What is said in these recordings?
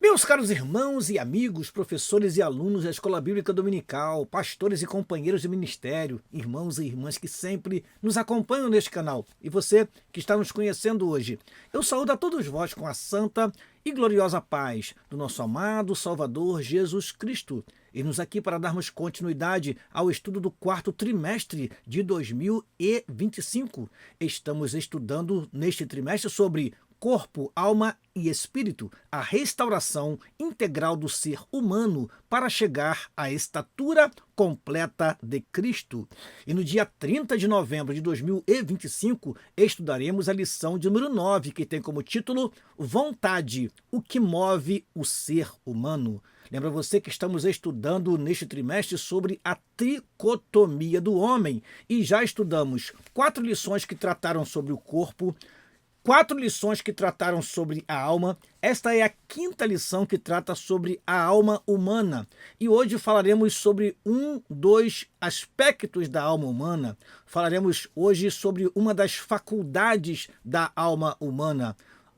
Meus caros irmãos e amigos, professores e alunos da Escola Bíblica Dominical, pastores e companheiros de ministério, irmãos e irmãs que sempre nos acompanham neste canal, e você que está nos conhecendo hoje, eu saúdo a todos vós com a santa e gloriosa paz do nosso amado Salvador Jesus Cristo. E nos aqui para darmos continuidade ao estudo do quarto trimestre de 2025. Estamos estudando neste trimestre sobre corpo, alma e espírito, a restauração integral do ser humano para chegar à estatura completa de Cristo. E no dia 30 de novembro de 2025, estudaremos a lição de número 9, que tem como título Vontade, o que move o ser humano. Lembra você que estamos estudando neste trimestre sobre a tricotomia do homem e já estudamos 4 lições que trataram sobre o corpo, 4 lições que trataram sobre a alma. Esta é a 5ª lição que trata sobre a alma humana. E hoje falaremos sobre dos aspectos da alma humana. Falaremos hoje sobre uma das faculdades da alma humana.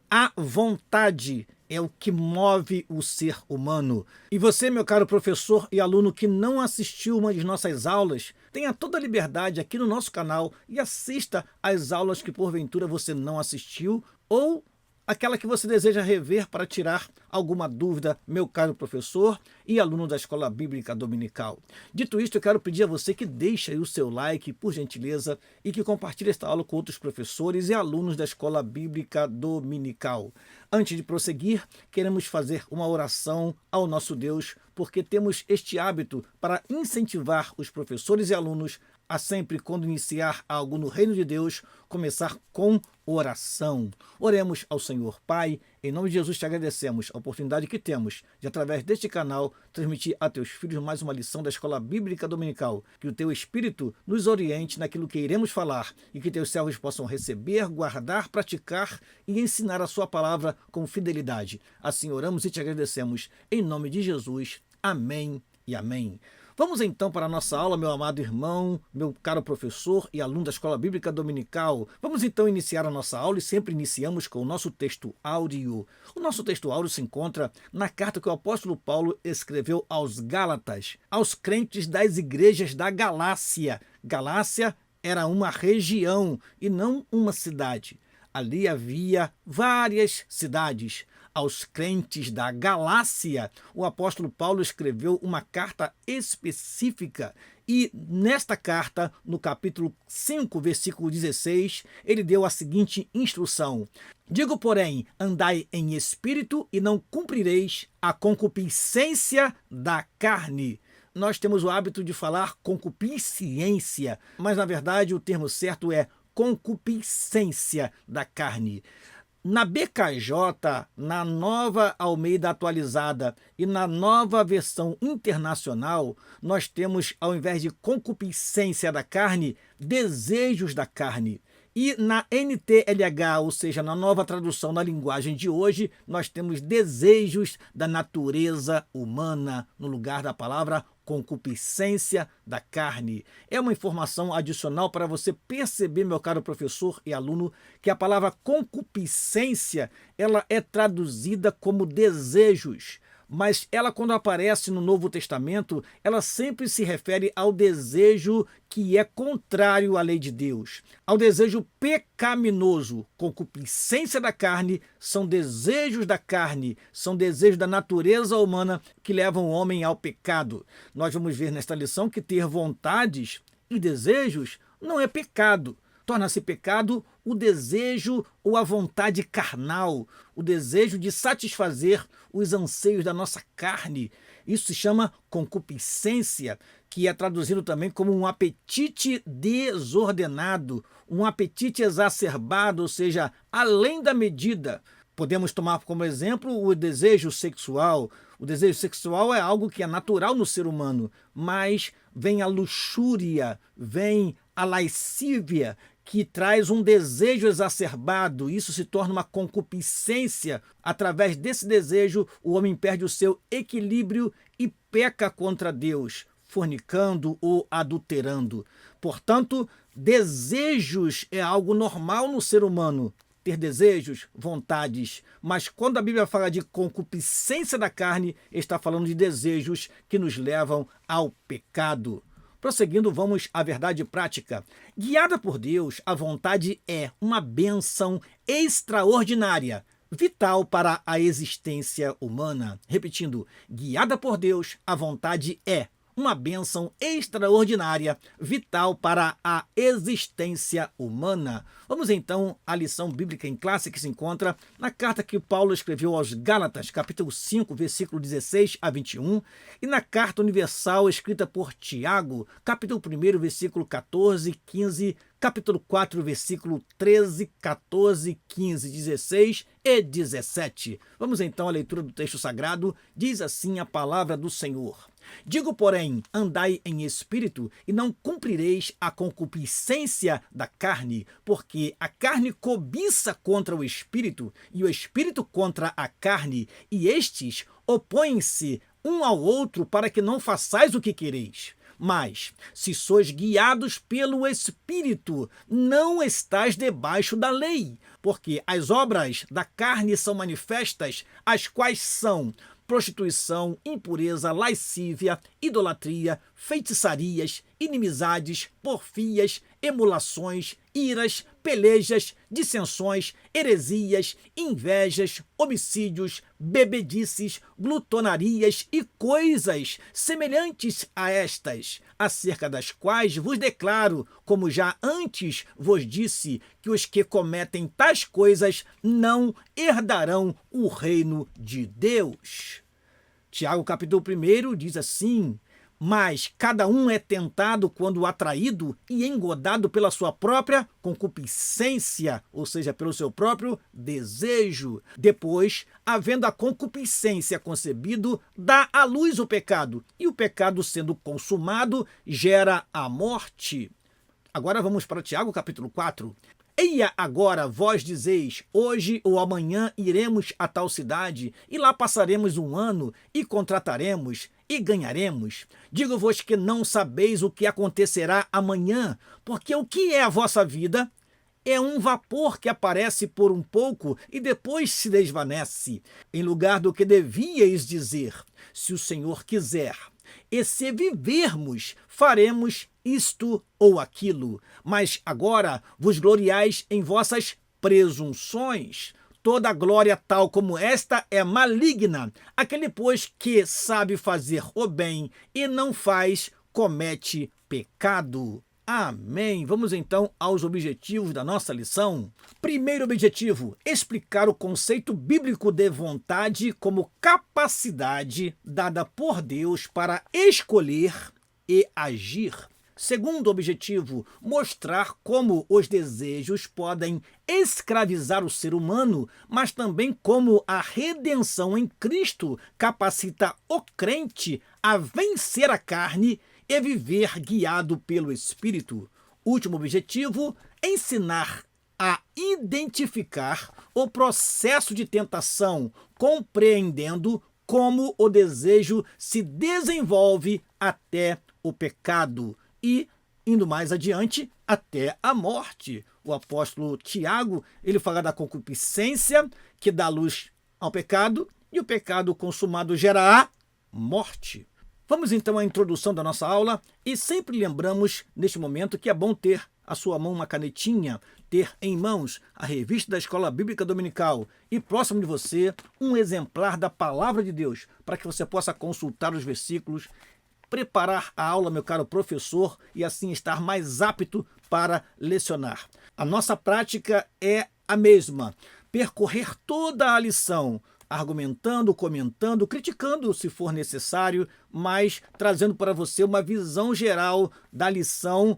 A vontade é o que move o ser humano. E você, meu caro professor e aluno que não assistiu uma de nossas aulas, tenha toda a liberdade aqui no nosso canal e assista às aulas que porventura você não assistiu ou aquela que você deseja rever para tirar alguma dúvida, meu caro professor e aluno da Escola Bíblica Dominical. Dito isto, eu quero pedir a você que deixe aí o seu like, por gentileza, e que compartilhe esta aula com outros professores e alunos da Escola Bíblica Dominical. Antes de prosseguir, queremos fazer uma oração ao nosso Deus, porque temos este hábito para incentivar os professores e alunos a sempre, quando iniciar algo no reino de Deus, começar com oração. Oremos ao Senhor. Pai, em nome de Jesus te agradecemos a oportunidade que temos de, através deste canal, transmitir a teus filhos mais uma lição da Escola Bíblica Dominical. Que o teu Espírito nos oriente naquilo que iremos falar e que teus servos possam receber, guardar, praticar e ensinar a sua palavra com fidelidade. Assim oramos e te agradecemos. Em nome de Jesus. Amém e amém. Vamos então para a nossa aula, meu amado irmão, meu caro professor e aluno da Escola Bíblica Dominical. Vamos então iniciar a nossa aula e sempre iniciamos com o nosso texto áudio. O nosso texto áudio se encontra na carta que o apóstolo Paulo escreveu aos Gálatas, aos crentes das igrejas da Galácia. Galácia era uma região e não uma cidade. Ali havia várias cidades. Aos crentes da Galácia, o apóstolo Paulo escreveu uma carta específica e nesta carta, no capítulo 5, versículo 16, ele deu a seguinte instrução: Digo, porém, andai em espírito e não cumprireis a concupiscência da carne. Nós temos o hábito de falar concupiscência, mas na verdade o termo certo é concupiscência da carne. Na BKJ, na Nova Almeida Atualizada e na Nova Versão Internacional, nós temos, ao invés de concupiscência da carne, desejos da carne. E na NTLH, ou seja, na nova tradução na linguagem de hoje, nós temos desejos da natureza humana, no lugar da palavra concupiscência da carne. É uma informação adicional para você perceber, meu caro professor e aluno, que a palavra concupiscência, ela é traduzida como desejos. Mas ela, quando aparece no Novo Testamento, ela sempre se refere ao desejo que é contrário à lei de Deus, ao desejo pecaminoso. Concupiscência da carne são desejos da carne, são desejos da natureza humana que levam o homem ao pecado. Nós vamos ver nesta lição que ter vontades e desejos não é pecado. Torna-se pecado o desejo ou a vontade carnal, o desejo de satisfazer os anseios da nossa carne. Isso se chama concupiscência, que é traduzido também como um apetite desordenado, um apetite exacerbado, ou seja, além da medida. Podemos tomar como exemplo o desejo sexual. O desejo sexual é algo que é natural no ser humano, mas vem a luxúria, vem a lascívia, que traz um desejo exacerbado. Isso se torna uma concupiscência. Através desse desejo, o homem perde o seu equilíbrio e peca contra Deus, fornicando ou adulterando. Portanto, desejos é algo normal no ser humano. ter desejos, vontades, mas quando a Bíblia fala de concupiscência da carne, está falando de desejos que nos levam ao pecado. Prosseguindo, vamos à verdade prática. Guiada por Deus, a vontade é uma bênção extraordinária, vital para a existência humana. Repetindo, guiada por Deus, a vontade é uma bênção extraordinária, vital para a existência humana. Vamos então à lição bíblica em classe que se encontra na carta que Paulo escreveu aos Gálatas, capítulo 5, versículo 16 a 21, e na carta universal escrita por Tiago, capítulo 1, versículo 14, 15, capítulo 4, versículo 13, 14, 15, 16 e 17. Vamos então à leitura do texto sagrado. Diz assim a palavra do Senhor. Digo, porém, andai em espírito e não cumprireis a concupiscência da carne, porque a carne cobiça contra o espírito e o espírito contra a carne, e estes opõem-se um ao outro para que não façais o que quereis. Mas, se sois guiados pelo Espírito, não estais debaixo da lei, porque as obras da carne são manifestas, as quais são prostituição, impureza, lascívia, idolatria, feitiçarias, inimizades, porfias, emulações, iras, pelejas, dissensões, heresias, invejas, homicídios, bebedices, glutonarias e coisas semelhantes a estas, acerca das quais vos declaro, como já antes vos disse, que os que cometem tais coisas não herdarão o reino de Deus. Tiago capítulo 1 diz assim: mas cada um é tentado quando atraído e engodado pela sua própria concupiscência, ou seja, pelo seu próprio desejo. Depois, havendo a concupiscência concebido, dá à luz o pecado, e o pecado sendo consumado gera a morte. Agora vamos para Tiago capítulo 4. Eia agora vós dizeis, hoje ou amanhã iremos a tal cidade, e lá passaremos um ano, e contrataremos, e ganharemos. Digo-vos que não sabeis o que acontecerá amanhã, porque o que é a vossa vida? É um vapor que aparece por um pouco e depois se desvanece. Em lugar do que devíeis dizer, se o Senhor quiser, e se vivermos, faremos isto ou aquilo. Mas agora vos gloriais em vossas presunções. Toda glória tal como esta é maligna. Aquele, pois, que sabe fazer o bem e não faz, comete pecado. Amém. Vamos então aos objetivos da nossa lição. Primeiro objetivo, explicar o conceito bíblico de vontade como capacidade dada por Deus para escolher e agir. Segundo objetivo, mostrar como os desejos podem escravizar o ser humano, mas também como a redenção em Cristo capacita o crente a vencer a carne e viver guiado pelo Espírito. Último objetivo, ensinar a identificar o processo de tentação, compreendendo como o desejo se desenvolve até o pecado e, indo mais adiante, até a morte. O apóstolo Tiago, ele fala da concupiscência, que dá luz ao pecado, e o pecado consumado gera a morte. Vamos então à introdução da nossa aula, e sempre lembramos, neste momento, que é bom ter à sua mão uma canetinha, ter em mãos a revista da Escola Bíblica Dominical e próximo de você um exemplar da Palavra de Deus, para que você possa consultar os versículos, preparar a aula, meu caro professor, e assim estar mais apto para lecionar. A nossa prática é a mesma, percorrer toda a lição, argumentando, comentando, criticando se for necessário, mas trazendo para você uma visão geral da lição,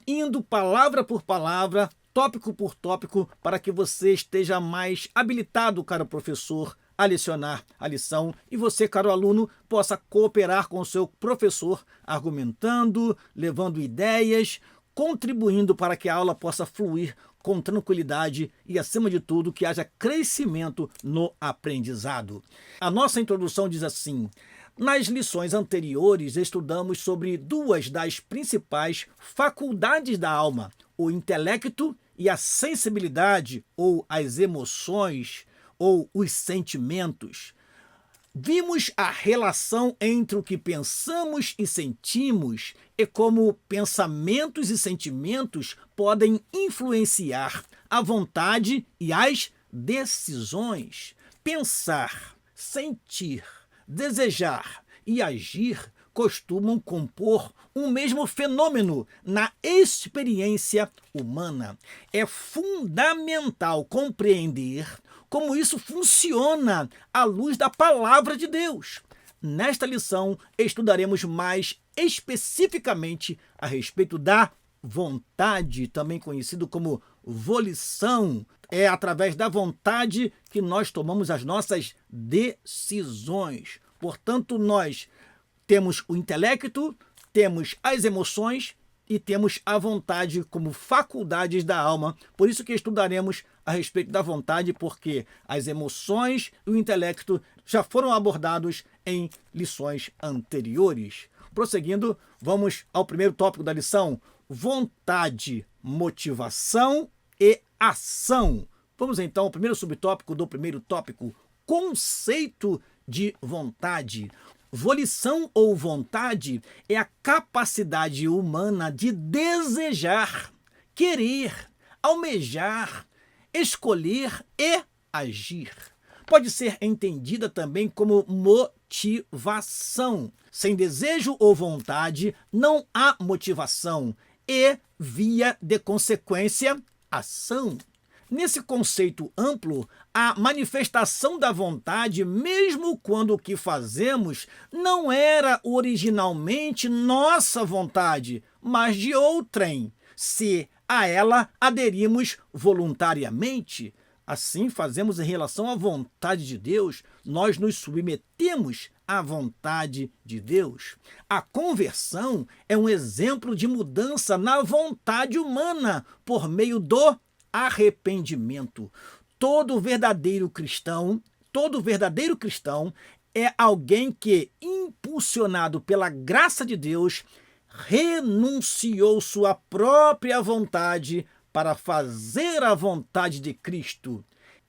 indo palavra por palavra, tópico por tópico, para que você esteja mais habilitado, caro professor, a lecionar a lição e você, caro aluno, possa cooperar com o seu professor, argumentando, levando ideias, contribuindo para que a aula possa fluir com tranquilidade e, acima de tudo, que haja crescimento no aprendizado. A nossa introdução diz assim: nas lições anteriores estudamos sobre duas das principais faculdades da alma, o intelecto e a sensibilidade, ou as emoções, ou os sentimentos. Vimos a relação entre o que pensamos e sentimos e como pensamentos e sentimentos podem influenciar a vontade e as decisões. Pensar, sentir, desejar e agir costumam compor um mesmo fenômeno na experiência humana. É fundamental compreender como isso funciona à luz da palavra de Deus. Nesta lição, estudaremos mais especificamente a respeito da vontade, também conhecido como volição. É através da vontade que nós tomamos as nossas decisões. Portanto, nós temos o intelecto, temos as emoções e temos a vontade como faculdades da alma. Por isso que estudaremos a respeito da vontade, porque as emoções e o intelecto já foram abordados em lições anteriores. Prosseguindo, vamos ao primeiro tópico da lição: vontade, motivação e ação. Vamos então ao primeiro subtópico do primeiro tópico: conceito de vontade. Volição ou vontade é a capacidade humana de desejar, querer, almejar, escolher e agir. Pode ser entendida também como motivação. Sem desejo ou vontade, não há motivação e, via de consequência, ação. Nesse conceito amplo, a manifestação da vontade, mesmo quando o que fazemos não era originalmente nossa vontade, mas de outrem, se a ela aderimos voluntariamente. Assim fazemos em relação à vontade de Deus, nós nos submetemos à vontade de Deus. A conversão é um exemplo de mudança na vontade humana por meio do arrependimento. Todo verdadeiro cristão é alguém que, impulsionado pela graça de Deus, renunciou sua própria vontade para fazer a vontade de Cristo.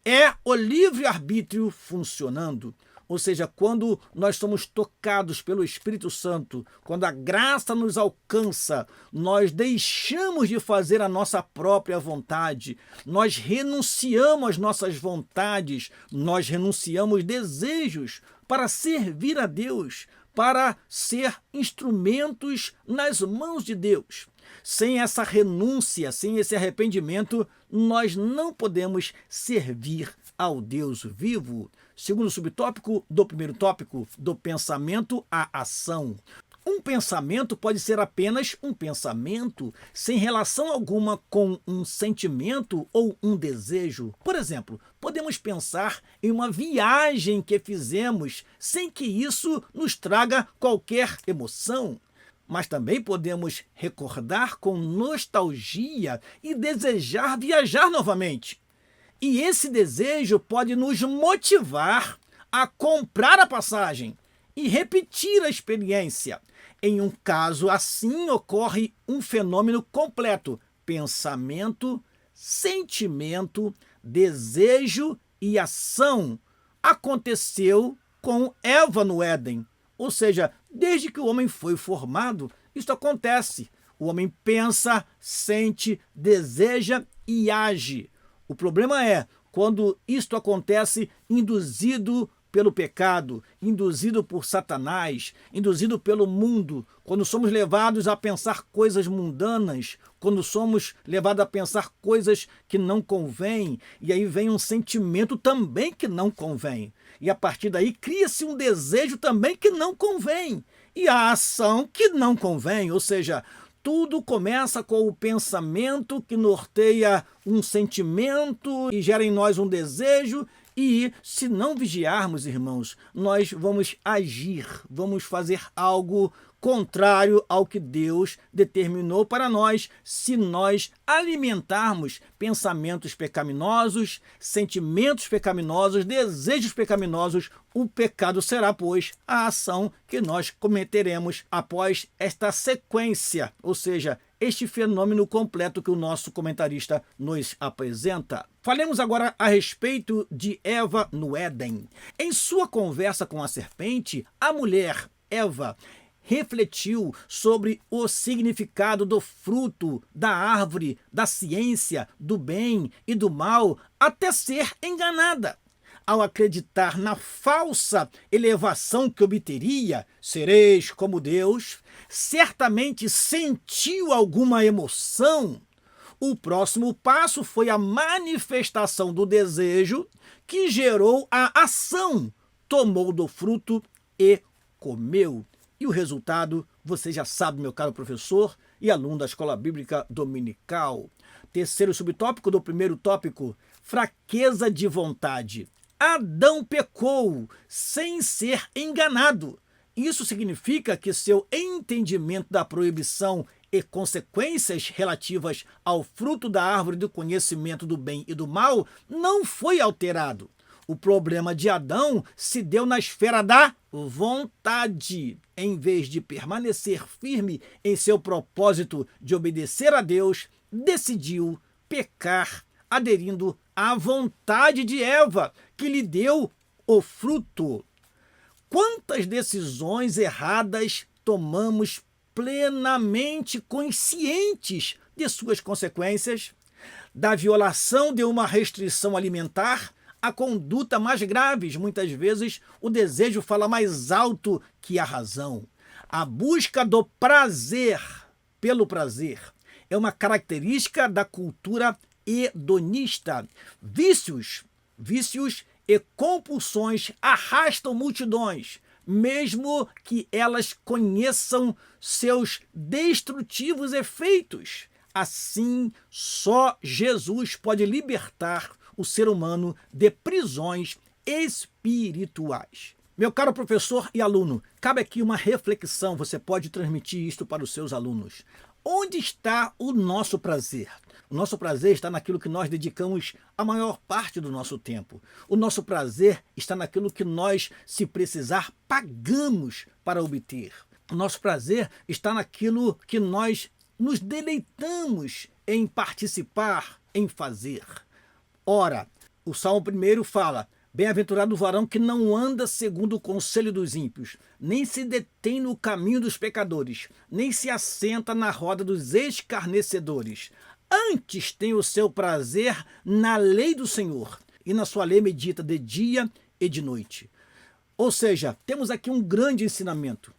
É o livre-arbítrio funcionando. Ou seja, quando nós somos tocados pelo Espírito Santo, quando a graça nos alcança, nós deixamos de fazer a nossa própria vontade, nós renunciamos às nossas vontades, nós renunciamos desejos para servir a Deus, para ser instrumentos nas mãos de Deus. Sem essa renúncia, sem esse arrependimento, nós não podemos servir ao Deus vivo. Segundo subtópico do primeiro tópico, do pensamento à ação. Um pensamento pode ser apenas um pensamento, sem relação alguma com um sentimento ou um desejo. Por exemplo, podemos pensar em uma viagem que fizemos sem que isso nos traga qualquer emoção. Mas também podemos recordar com nostalgia e desejar viajar novamente. E esse desejo pode nos motivar a comprar a passagem e repetir a experiência. Em um caso assim, ocorre um fenômeno completo: pensamento, sentimento, desejo e ação. Aconteceu com Eva no Éden. Ou seja, desde que o homem foi formado, isso acontece. O homem pensa, sente, deseja e age. O problema é quando isto acontece induzido pelo pecado, induzido por Satanás, induzido pelo mundo, quando somos levados a pensar coisas mundanas, quando somos levados a pensar coisas que não convêm, e aí vem um sentimento também que não convém. E a partir daí cria-se um desejo também que não convém, e a ação que não convém, ou seja, tudo começa com o pensamento que norteia um sentimento e gera em nós um desejo. E se não vigiarmos, irmãos, nós vamos agir, vamos fazer algo contrário ao que Deus determinou para nós, se nós alimentarmos pensamentos pecaminosos, sentimentos pecaminosos, desejos pecaminosos. O pecado será, pois, a ação que nós cometeremos após esta sequência, ou seja, este fenômeno completo que o nosso comentarista nos apresenta. Falemos agora a respeito de Eva no Éden. Em sua conversa com a serpente, a mulher, Eva, refletiu sobre o significado do fruto da árvore, da ciência, do bem e do mal, até ser enganada. Ao acreditar na falsa elevação que obteria, sereis como Deus, certamente sentiu alguma emoção. O próximo passo foi a manifestação do desejo que gerou a ação. Tomou do fruto e comeu. E o resultado, você já sabe, meu caro professor e aluno da Escola Bíblica Dominical. Terceiro subtópico do primeiro tópico, fraqueza de vontade. Adão pecou sem ser enganado. Isso significa que seu entendimento da proibição e consequências relativas ao fruto da árvore do conhecimento do bem e do mal não foi alterado. O problema de Adão se deu na esfera da vontade. Em vez de permanecer firme em seu propósito de obedecer a Deus, decidiu pecar, aderindo à vontade de Eva, que lhe deu o fruto. Quantas decisões erradas tomamos plenamente conscientes de suas consequências? Da violação de uma restrição alimentar, a conduta mais graves, muitas vezes o desejo fala mais alto que a razão. A busca do prazer pelo prazer é uma característica da cultura hedonista. Vícios e compulsões arrastam multidões, mesmo que elas conheçam seus destrutivos efeitos. Assim, só Jesus pode libertar o ser humano de prisões espirituais. Meu caro professor e aluno, cabe aqui uma reflexão, você pode transmitir isto para os seus alunos. Onde está o nosso prazer? O nosso prazer está naquilo que nós dedicamos a maior parte do nosso tempo. O nosso prazer está naquilo que nós, se precisar, pagamos para obter. O nosso prazer está naquilo que nós nos deleitamos em participar, em fazer. Ora, o Salmo 1 fala: bem-aventurado o varão que não anda segundo o conselho dos ímpios, nem se detém no caminho dos pecadores, nem se assenta na roda dos escarnecedores. Antes tem o seu prazer na lei do Senhor, e na sua lei medita de dia e de noite. Ou seja, temos aqui um grande ensinamento.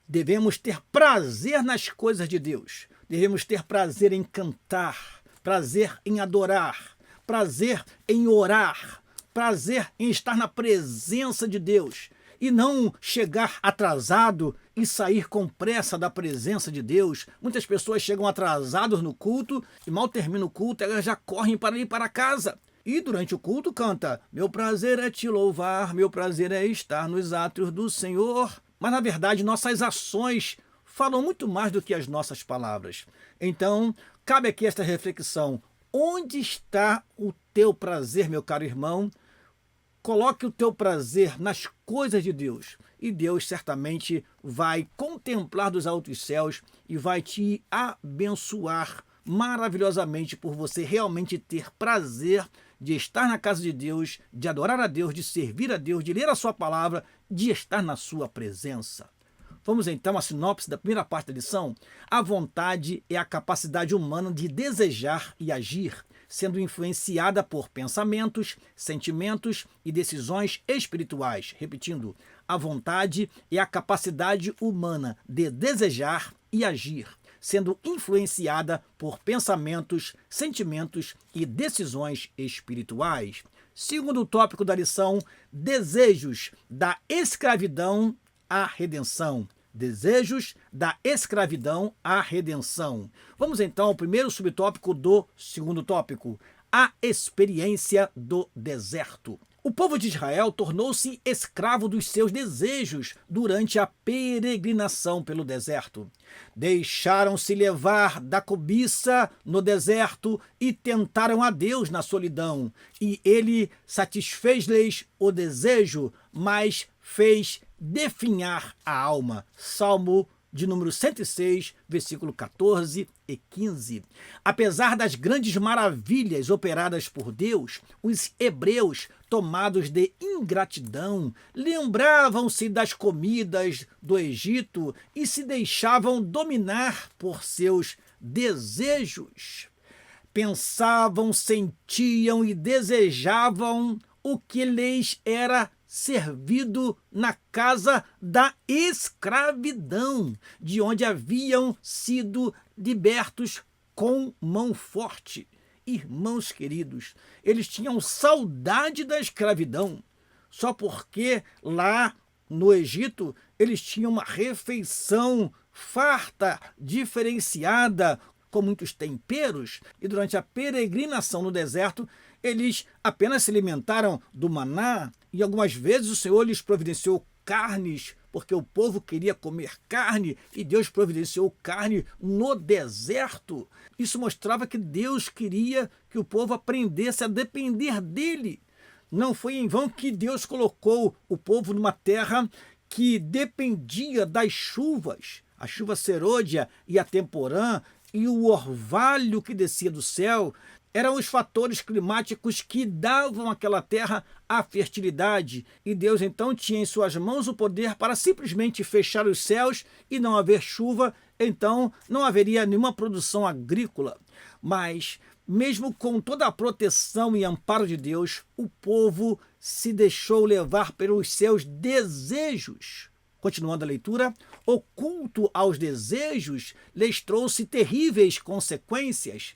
Devemos ter prazer nas coisas de Deus. Devemos ter prazer em cantar, prazer em adorar, prazer em orar, prazer em estar na presença de Deus e não chegar atrasado e sair com pressa da presença de Deus. Muitas pessoas chegam atrasadas no culto e mal termina o culto, elas já correm para ir para casa. E durante o culto canta: meu prazer é te louvar, meu prazer é estar nos átrios do Senhor. Mas na verdade nossas ações falam muito mais do que as nossas palavras. Então, cabe aqui esta reflexão. Onde está o teu prazer, meu caro irmão? Coloque o teu prazer nas coisas de Deus e Deus certamente vai contemplar dos altos céus e vai te abençoar maravilhosamente por você realmente ter prazer de estar na casa de Deus, de adorar a Deus, de servir a Deus, de ler a sua palavra, de estar na sua presença. Vamos então à sinopse da primeira parte da lição. A vontade é a capacidade humana de desejar e agir, sendo influenciada por pensamentos, sentimentos e decisões espirituais. Repetindo, a vontade é a capacidade humana de desejar e agir, sendo influenciada por pensamentos, sentimentos e decisões espirituais. Segundo tópico da lição, desejos da escravidão à redenção. Desejos da escravidão à redenção. Vamos então ao primeiro subtópico do segundo tópico, a experiência do deserto. O povo de Israel tornou-se escravo dos seus desejos durante a peregrinação pelo deserto. Deixaram-se levar da cobiça no deserto e tentaram a Deus na solidão. E ele satisfez-lhes o desejo, mas fez definhar a alma. Salmo de número 106, versículo 14 e 15. Apesar das grandes maravilhas operadas por Deus, os hebreus, tomados de ingratidão, lembravam-se das comidas do Egito e se deixavam dominar por seus desejos. Pensavam, sentiam e desejavam o que lhes era servido na casa da escravidão, de onde haviam sido libertos com mão forte. Irmãos queridos, eles tinham saudade da escravidão, só porque lá no Egito eles tinham uma refeição farta, diferenciada, com muitos temperos, e durante a peregrinação no deserto eles apenas se alimentaram do maná, e algumas vezes o Senhor lhes providenciou carnes, porque o povo queria comer carne, e Deus providenciou carne no deserto. Isso mostrava que Deus queria que o povo aprendesse a depender dele. Não foi em vão que Deus colocou o povo numa terra que dependia das chuvas, a chuva serôdia e a temporã, e o orvalho que descia do céu eram os fatores climáticos que davam àquela terra a fertilidade. E Deus então tinha em suas mãos o poder para simplesmente fechar os céus e não haver chuva, então não haveria nenhuma produção agrícola. Mas, mesmo com toda a proteção e amparo de Deus, o povo se deixou levar pelos seus desejos. Continuando a leitura, o culto aos desejos lhes trouxe terríveis consequências,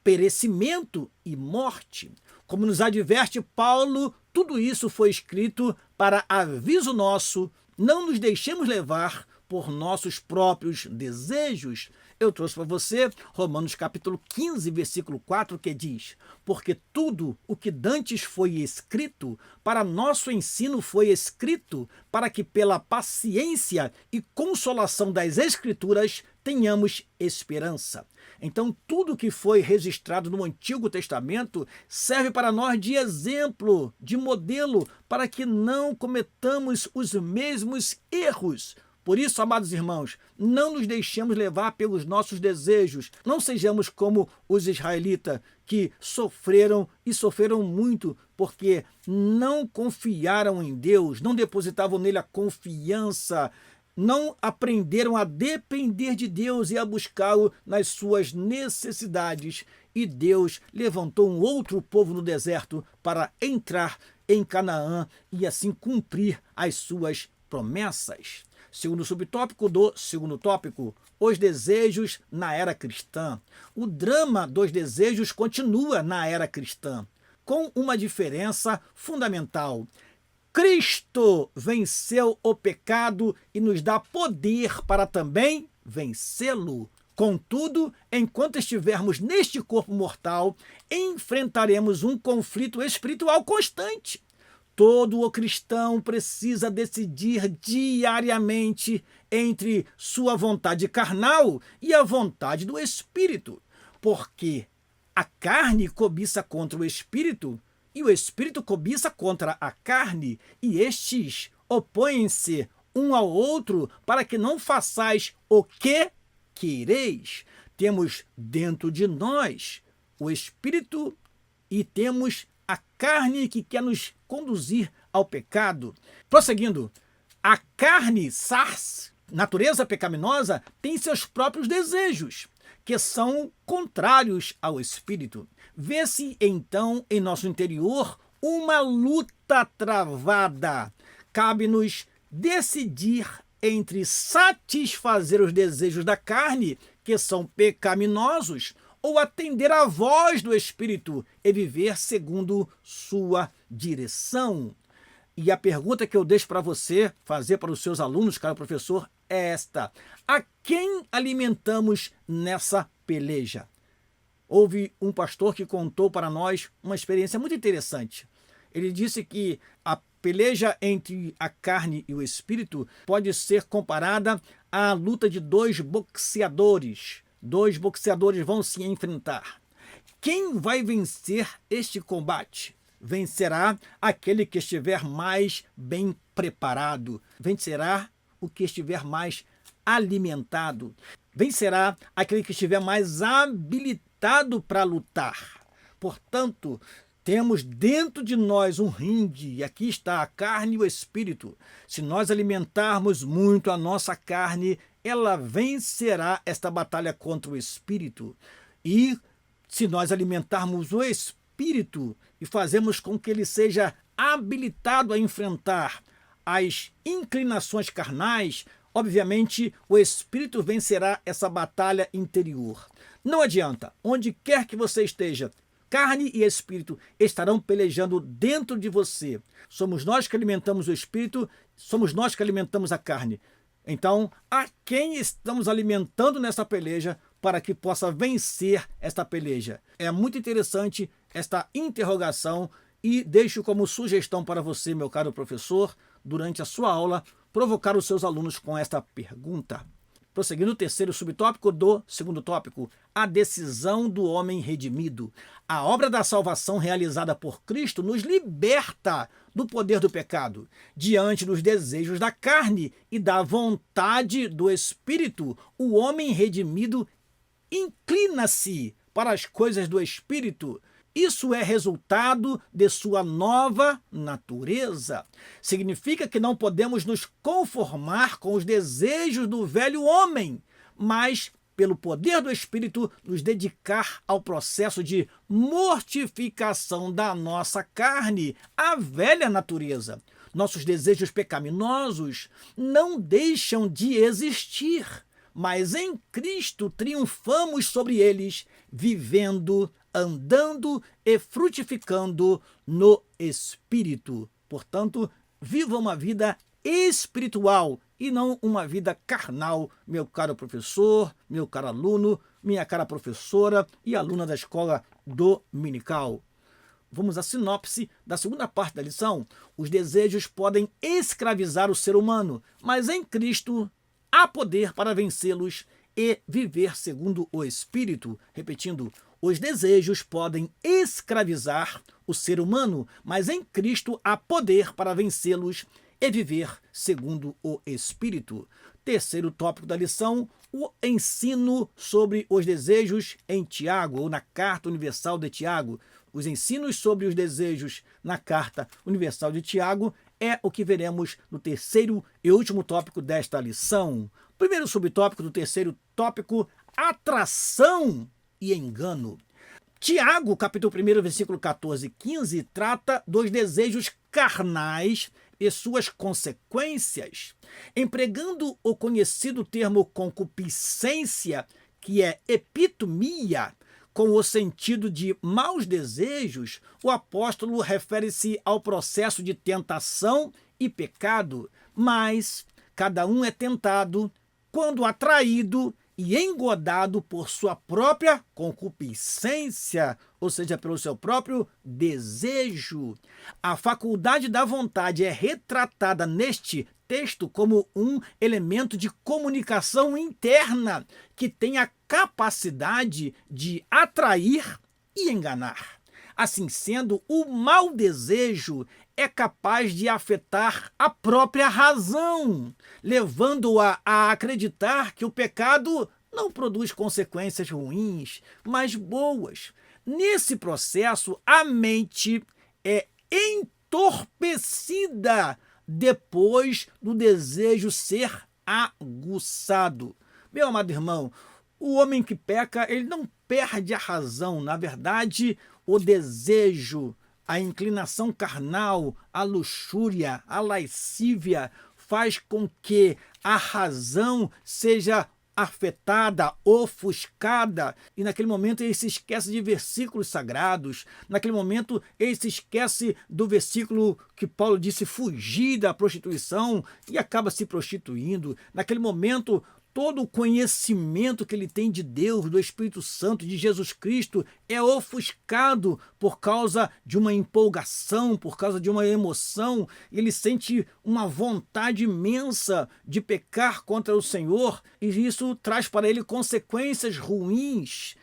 perecimento e morte. Como nos adverte Paulo, tudo isso foi escrito para aviso nosso, não nos deixemos levar por nossos próprios desejos. Eu trouxe para você Romanos capítulo 15, versículo 4, que diz: porque tudo o que dantes foi escrito, para nosso ensino foi escrito, para que pela paciência e consolação das Escrituras tenhamos esperança. Então, tudo que foi registrado no Antigo Testamento serve para nós de exemplo, de modelo, para que não cometamos os mesmos erros. Por isso, amados irmãos, não nos deixemos levar pelos nossos desejos. Não sejamos como os israelitas, que sofreram e sofreram muito, porque não confiaram em Deus, não depositavam nele a confiança, não aprenderam a depender de Deus e a buscá-lo nas suas necessidades. E Deus levantou um outro povo no deserto para entrar em Canaã e assim cumprir as suas promessas. Segundo subtópico do segundo tópico, os desejos na era cristã. O drama dos desejos continua na era cristã, com uma diferença fundamental. Cristo venceu o pecado e nos dá poder para também vencê-lo. Contudo, enquanto estivermos neste corpo mortal, enfrentaremos um conflito espiritual constante. Todo o cristão precisa decidir diariamente entre sua vontade carnal e a vontade do Espírito, porque a carne cobiça contra o Espírito e o Espírito cobiça contra a carne, e estes opõem-se um ao outro para que não façais o que quereis. Temos dentro de nós o Espírito e temos a carne que quer nos conduzir ao pecado. Prosseguindo, a carne, sars, natureza pecaminosa, tem seus próprios desejos, que são contrários ao Espírito. Vê-se, então, em nosso interior, uma luta travada. Cabe-nos decidir entre satisfazer os desejos da carne, que são pecaminosos, ou atender à voz do Espírito e viver segundo sua direção. E a pergunta que eu deixo para você fazer para os seus alunos, caro professor, é esta: a quem alimentamos nessa peleja? Houve um pastor que contou para nós uma experiência muito interessante. Ele disse que a peleja entre a carne e o espírito pode ser comparada à luta de dois boxeadores. Dois boxeadores vão se enfrentar. Quem vai vencer este combate? Vencerá aquele que estiver mais bem preparado. Vencerá o que estiver mais alimentado. Vencerá aquele que estiver mais habilitado para lutar. Portanto, temos dentro de nós um ringue, e aqui está a carne e o espírito. Se nós alimentarmos muito a nossa carne, ela vencerá esta batalha contra o espírito. E se nós alimentarmos o espírito e fazemos com que ele seja habilitado a enfrentar as inclinações carnais, obviamente o espírito vencerá essa batalha interior. Não adianta, onde quer que você esteja, carne e espírito estarão pelejando dentro de você. Somos nós que alimentamos o espírito, somos nós que alimentamos a carne. Então, a quem estamos alimentando nessa peleja para que possa vencer esta peleja? É muito interessante esta interrogação e deixo como sugestão para você, meu caro professor, durante a sua aula, provocar os seus alunos com esta pergunta. Prosseguindo o terceiro subtópico do segundo tópico, a decisão do homem redimido. A obra da salvação realizada por Cristo nos liberta do poder do pecado. Diante dos desejos da carne e da vontade do espírito, o homem redimido inclina-se para as coisas do espírito. Isso é resultado de sua nova natureza. Significa que não podemos nos conformar com os desejos do velho homem, mas, pelo poder do Espírito, nos dedicar ao processo de mortificação da nossa carne, a velha natureza. Nossos desejos pecaminosos não deixam de existir, mas em Cristo triunfamos sobre eles, vivendo, andando e frutificando no Espírito. Portanto, viva uma vida espiritual e não uma vida carnal, meu caro professor, meu caro aluno, minha cara professora e aluna da escola dominical. Vamos à sinopse da segunda parte da lição. Os desejos podem escravizar o ser humano, mas em Cristo há poder para vencê-los e viver segundo o Espírito. Repetindo, os desejos podem escravizar o ser humano, mas em Cristo há poder para vencê-los e viver segundo o Espírito. Terceiro tópico da lição, o ensino sobre os desejos em Tiago, ou na Carta Universal de Tiago. Os ensinos sobre os desejos na Carta Universal de Tiago é o que veremos no terceiro e último tópico desta lição. Primeiro subtópico do terceiro tópico, atração e engano. Tiago, capítulo 1, versículo 14 e 15, trata dos desejos carnais e suas consequências, empregando o conhecido termo concupiscência, que é epitomia, com o sentido de maus desejos. O apóstolo refere-se ao processo de tentação e pecado, mas cada um é tentado quando atraído e engodado por sua própria concupiscência, ou seja, pelo seu próprio desejo. A faculdade da vontade é retratada neste texto como um elemento de comunicação interna que tem a capacidade de atrair e enganar. Assim sendo, o mau desejo é capaz de afetar a própria razão, levando-a a acreditar que o pecado não produz consequências ruins, mas boas. Nesse processo, a mente é entorpecida depois do desejo ser aguçado. Meu amado irmão, o homem que peca, ele não perde a razão. Na verdade, o desejo, a inclinação carnal, a luxúria, a lascívia faz com que a razão seja afetada, ofuscada, e naquele momento ele se esquece de versículos sagrados, naquele momento ele se esquece do versículo que Paulo disse fugir da prostituição e acaba se prostituindo. Naquele momento todo o conhecimento que ele tem de Deus, do Espírito Santo, de Jesus Cristo, é ofuscado por causa de uma empolgação, por causa de uma emoção. Ele sente uma vontade imensa de pecar contra o Senhor, e isso traz para ele consequências ruins.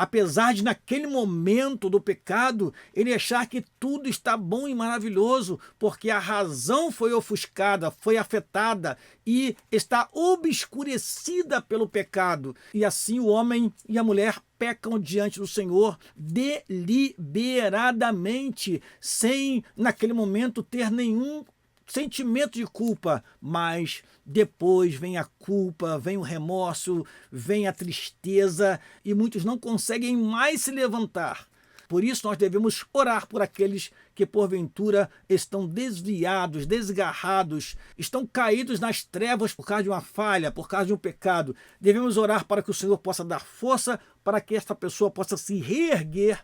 apesar de naquele momento do pecado, ele achar que tudo está bom e maravilhoso, porque a razão foi ofuscada, foi afetada e está obscurecida pelo pecado. E assim o homem e a mulher pecam diante do Senhor deliberadamente, sem naquele momento ter nenhum sentimento de culpa, mas depois vem a culpa, vem o remorso, vem a tristeza e muitos não conseguem mais se levantar. Por isso nós devemos orar por aqueles que porventura estão desviados, desgarrados, estão caídos nas trevas por causa de uma falha, por causa de um pecado. Devemos orar para que o Senhor possa dar força para que esta pessoa possa se reerguer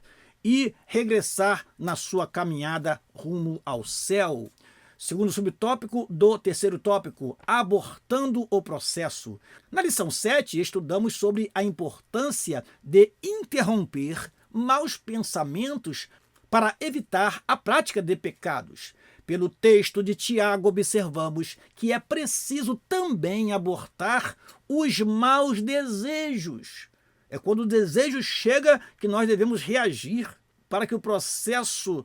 e regressar na sua caminhada rumo ao céu. Segundo subtópico do terceiro tópico, abortando o processo. Na lição 7, estudamos sobre a importância de interromper maus pensamentos para evitar a prática de pecados. Pelo texto de Tiago, observamos que é preciso também abortar os maus desejos. É quando o desejo chega que nós devemos reagir para que o processo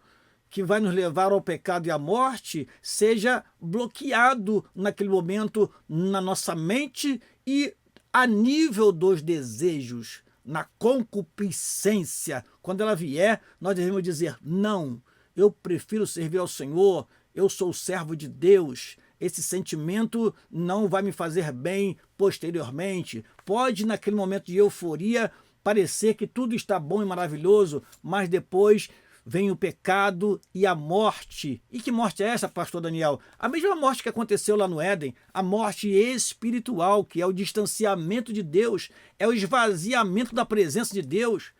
que vai nos levar ao pecado e à morte seja bloqueado naquele momento na nossa mente e a nível dos desejos, na concupiscência. Quando ela vier, nós devemos dizer: não, eu prefiro servir ao Senhor, eu sou servo de Deus. Esse sentimento não vai me fazer bem posteriormente. Pode, naquele momento de euforia, parecer que tudo está bom e maravilhoso, mas depois vem o pecado e a morte. E que morte é essa, pastor Daniel? A mesma morte que aconteceu lá no Éden, a morte espiritual, que é o distanciamento de Deus, é o esvaziamento da presença de Deus.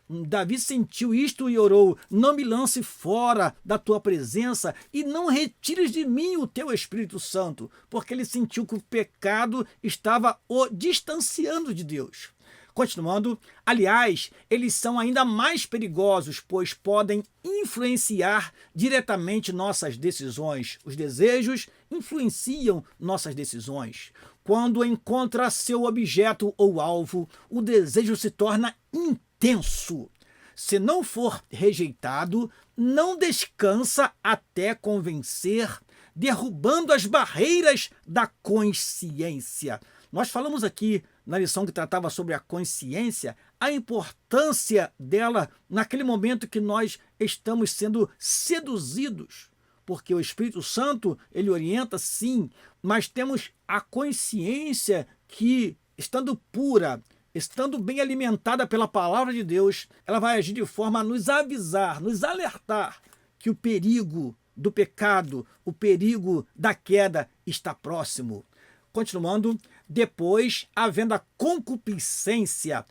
Davi sentiu isto e orou: não me lance fora da tua presença e não retires de mim o teu Espírito Santo, porque ele sentiu que o pecado estava o distanciando de Deus. Continuando, aliás, eles são ainda mais perigosos, pois podem influenciar diretamente nossas decisões. Os desejos influenciam nossas decisões. Quando encontra seu objeto ou alvo, o desejo se torna intenso. Se não for rejeitado, não descansa até convencer, derrubando as barreiras da consciência. Nós falamos aqui na lição que tratava sobre a consciência, a importância dela naquele momento que nós estamos sendo seduzidos. Porque o Espírito Santo, ele orienta sim, mas temos a consciência que, estando pura, estando bem alimentada pela palavra de Deus, ela vai agir de forma a nos avisar, nos alertar que o perigo do pecado, o perigo da queda está próximo. Continuando, depois, havendo a concupiscência,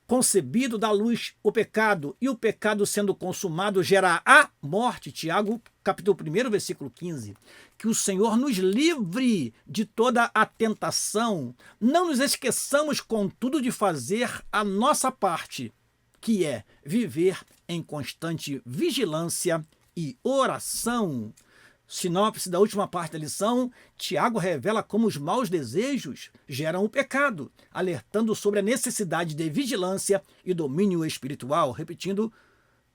concebido da luz o pecado, e o pecado sendo consumado gera a morte. Tiago, capítulo 1, versículo 15. Que o Senhor nos livre de toda a tentação. Não nos esqueçamos, contudo, de fazer a nossa parte, que é viver em constante vigilância e oração. Sinopse da última parte da lição, Tiago revela como os maus desejos geram o pecado, alertando sobre a necessidade de vigilância e domínio espiritual. Repetindo,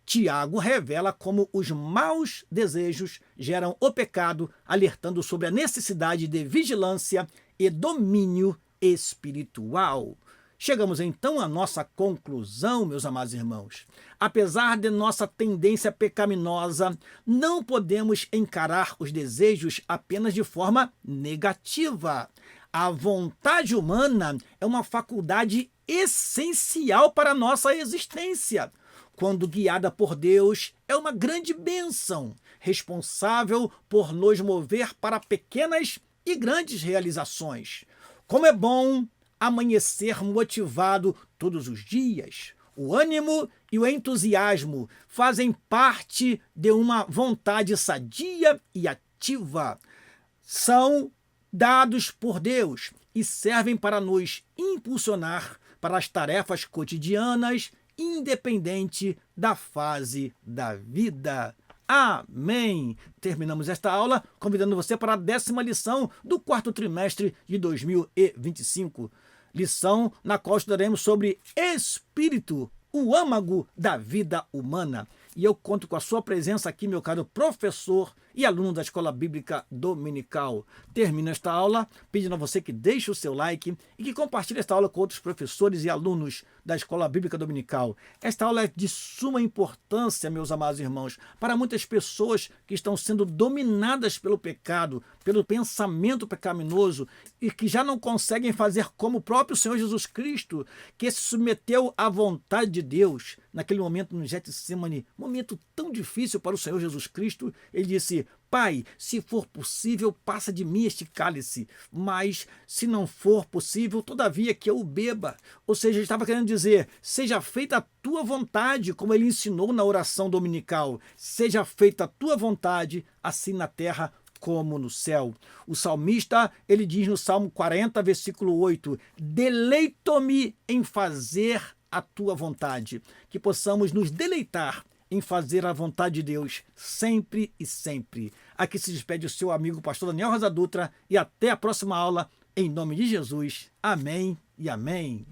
Tiago revela como os maus desejos geram o pecado, alertando sobre a necessidade de vigilância e domínio espiritual. Chegamos então à nossa conclusão, meus amados irmãos. Apesar de nossa tendência pecaminosa, não podemos encarar os desejos apenas de forma negativa. A vontade humana é uma faculdade essencial para a nossa existência. Quando guiada por Deus, é uma grande bênção, responsável por nos mover para pequenas e grandes realizações. Como é bom amanhecer motivado todos os dias. O ânimo e o entusiasmo fazem parte de uma vontade sadia e ativa. São dados por Deus e servem para nos impulsionar para as tarefas cotidianas, independente da fase da vida. Amém! Terminamos esta aula convidando você para a 10ª lição do 4º trimestre de 2025. Lição na qual estudaremos sobre Espírito, o âmago da vida humana. E eu conto com a sua presença aqui, meu caro professor e aluno da Escola Bíblica Dominical. Termino esta aula pedindo a você que deixe o seu like e que compartilhe esta aula com outros professores e alunos da Escola Bíblica Dominical. Esta aula é de suma importância, meus amados irmãos, para muitas pessoas que estão sendo dominadas pelo pecado, pelo pensamento pecaminoso e que já não conseguem fazer como o próprio Senhor Jesus Cristo, que se submeteu à vontade de Deus naquele momento no Getsemane, momento tão difícil para o Senhor Jesus Cristo. Ele disse: Pai, se for possível, passa de mim este cálice, mas se não for possível, todavia que eu o beba. Ou seja, ele estava querendo dizer: seja feita a tua vontade, como ele ensinou na oração dominical. Seja feita a tua vontade, assim na terra como no céu. O salmista, ele diz no Salmo 40, versículo 8: deleito-me em fazer a tua vontade. Que possamos nos deleitar em fazer a vontade de Deus sempre e sempre. Aqui se despede o seu amigo pastor Daniel Rosa Dutra e até a próxima aula, em nome de Jesus. Amém e amém.